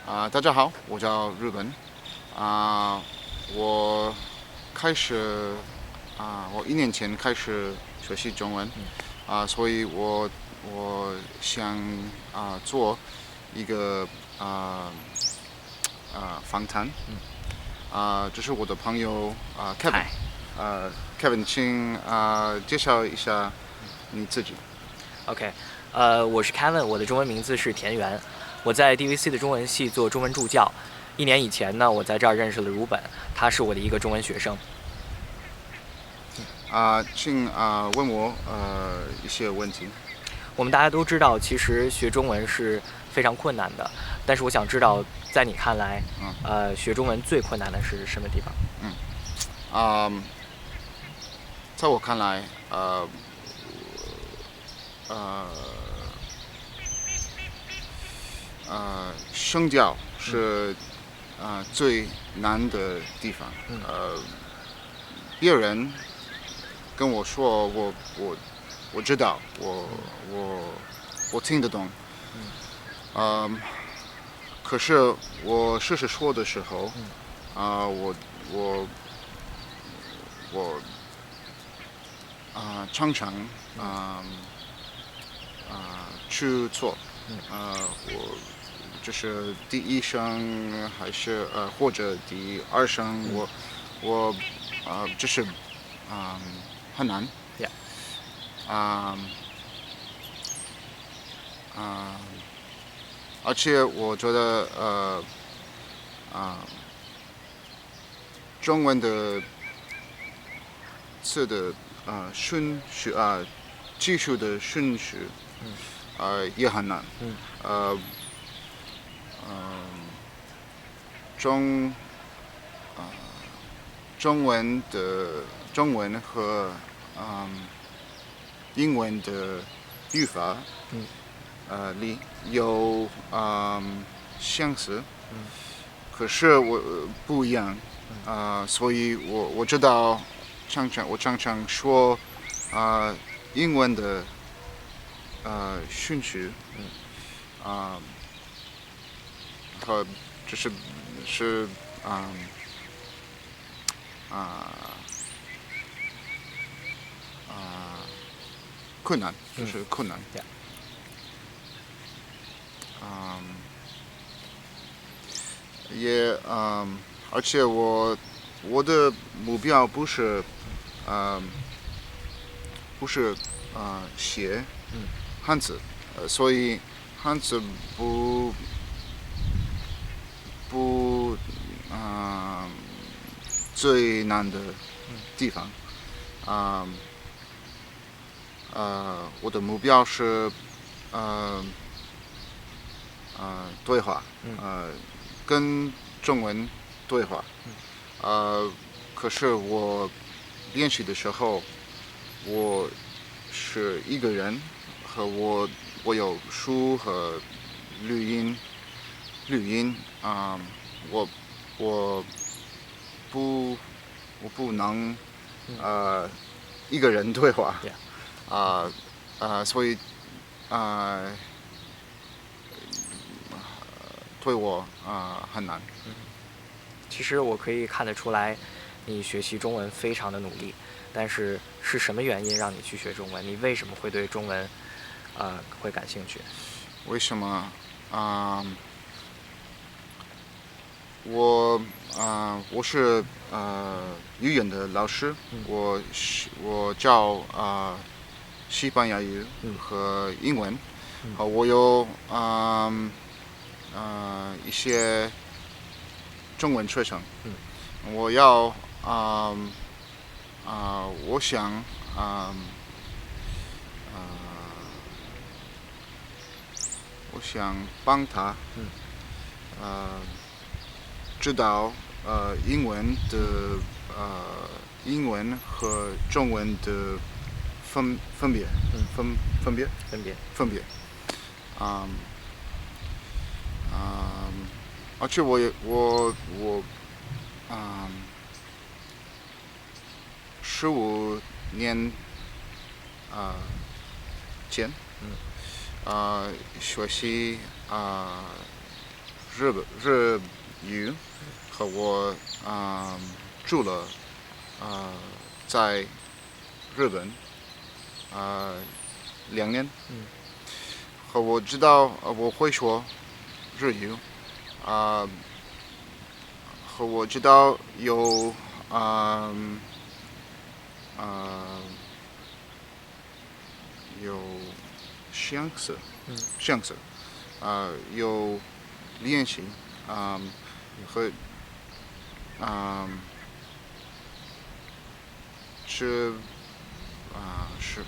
大家好，我叫日本。我开始我1年前开始学习中文。所以我想做一个访谈。这是我的朋友Kevin。嗨Kevin，请介绍一下你自己。，OK，我是 Kevin，我的中文名字是田园，我在 DVC 的中文系做中文助教。1年以前呢，我在这儿认识了如本，他是我的一个中文学生。请问我一些问题。我们大家都知道，其实学中文是非常困难的，但是我想知道，在你看来，学中文最困难的是什么地方？在我看来，声调是最难的地方。别人跟我说，我知道，我听得懂。可是我试试说的时候，我常常去错。我就是第一声还是或者第二声，我就是很难。Yeah. 而且我觉得中文的词的顺序技术的顺序也很难。中文和英文的语法里有相似。可是我不一样。所以我知道我常常说英文的顺序和是困难，就是困难。Yeah. 而且我的目标不是写汉字。所以汉字不最难的地方。我的目标是对话，跟中文对话。可是我练习的时候，我是一个人，和我有书和录音。我不能一个人对话。所以对我很难。其实我可以看得出来，你学习中文非常的努力，但是是什么原因让你去学中文？你为什么会对中文会感兴趣？为什么？我是语言的老师。我教西班牙语和英文。我有一些中文学生。我想帮他知道英文和中文的分别。分别。而且我15年前学习日语，和我住了在日本2年，和我知道我会说日语，和我知道有有相似，有练习，和是是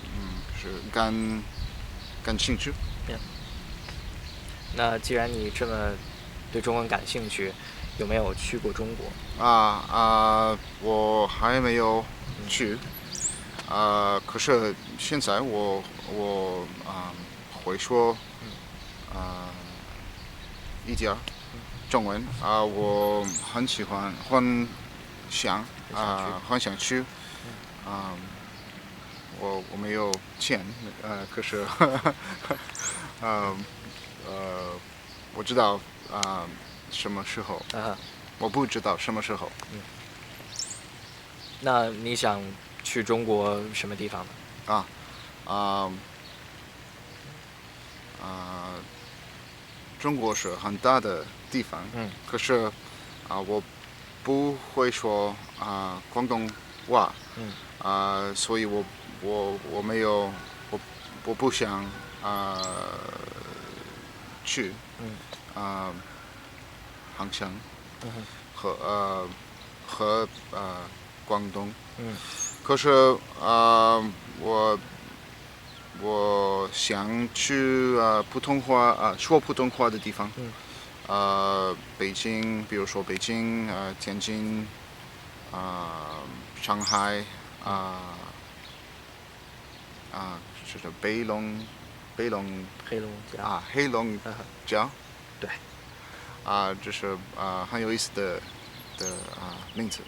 感兴趣。那既然你这么对中文感兴趣，有没有去过中国？我还没有去，可是现在我会说一点中文，我很喜欢，很想去，我没有钱，可是我知道什么时候，我不知道什么时候。那你想去中国什么地方呢？中国是很大的地方，可是我不会说广东话，所以我没有我不想去杭州和广东，可是我想去普通话说普通话的地方，北京，比如说北京，天津，上海，就是黑龙江，对，这是很有意思的名字，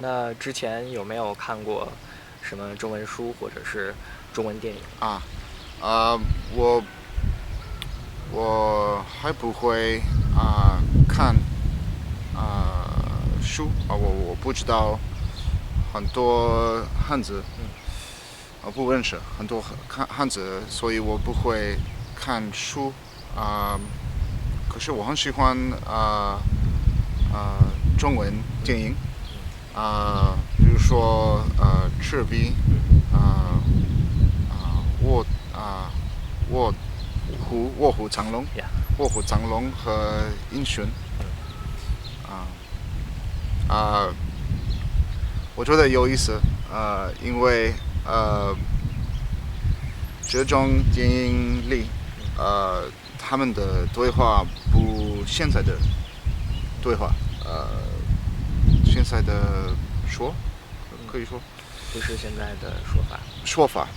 那之前有没有看过什么中文书或者是中文电影？我还不会看书，我不知道很多汉字，我不认识很多汉字，所以我不会看书，可是我很喜欢中文电影，比如说赤壁，卧虎藏龙，和英雄，我觉得有意思，因为这种电影里，他们的对话不现在的对话，现在的可以说不是现在的说法，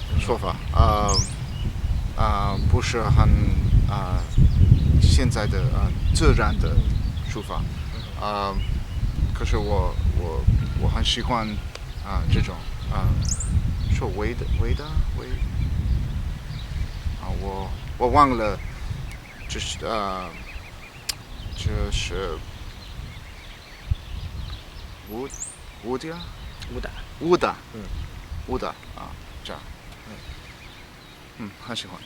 不是很现在的自然的说法，可是我很喜欢这种说我忘了，这是乌达，这样，很喜欢。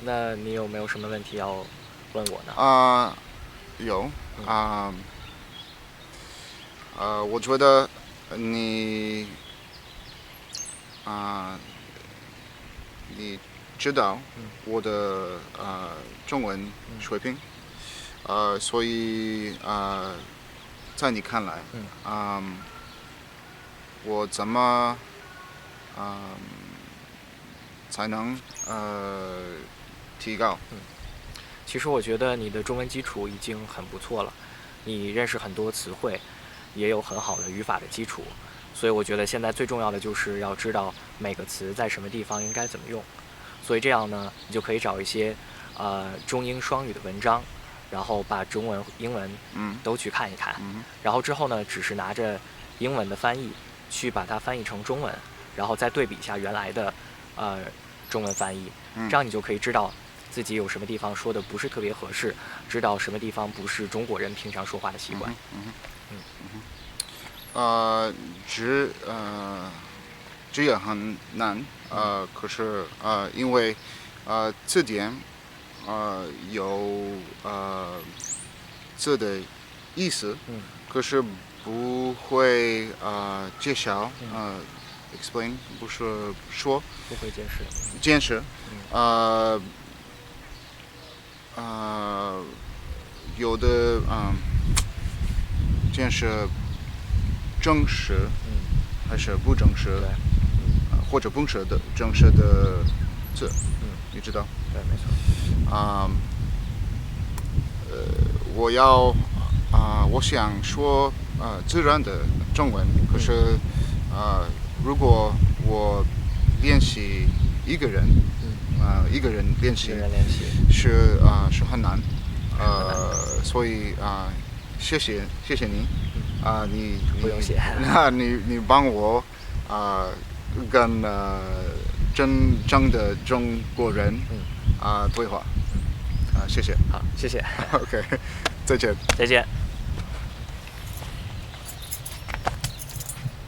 那你有没有什么问题要问我呢？有，我觉得你知道我的中文水平，所以在你看来，我怎么才能提高？其实我觉得你的中文基础已经很不错了，你认识很多词汇，也有很好的语法的基础，所以我觉得现在最重要的就是要知道每个词在什么地方应该怎么用。所以这样呢，你就可以找一些中英双语的文章，然后把中文、英文都去看一看，然后之后呢，只是拿着英文的翻译去把它翻译成中文，然后再对比一下原来的中文翻译，嗯这样你就可以知道自己有什么地方说的不是特别合适，知道什么地方不是中国人平常说话的习惯。这也很难，可是因为字典有字的意思，可是不会介绍explain 不是说不会解释。解释，有的解释正式还是不正式，对，或者不是的正式的字，你知道？对，没错。我想说自然的中文，可是如果我练习一个人，一个人练习是很难，所以谢谢你，你不用谢。你帮我跟真正的中国人对话，谢谢。好，谢谢。OK，再见。再见。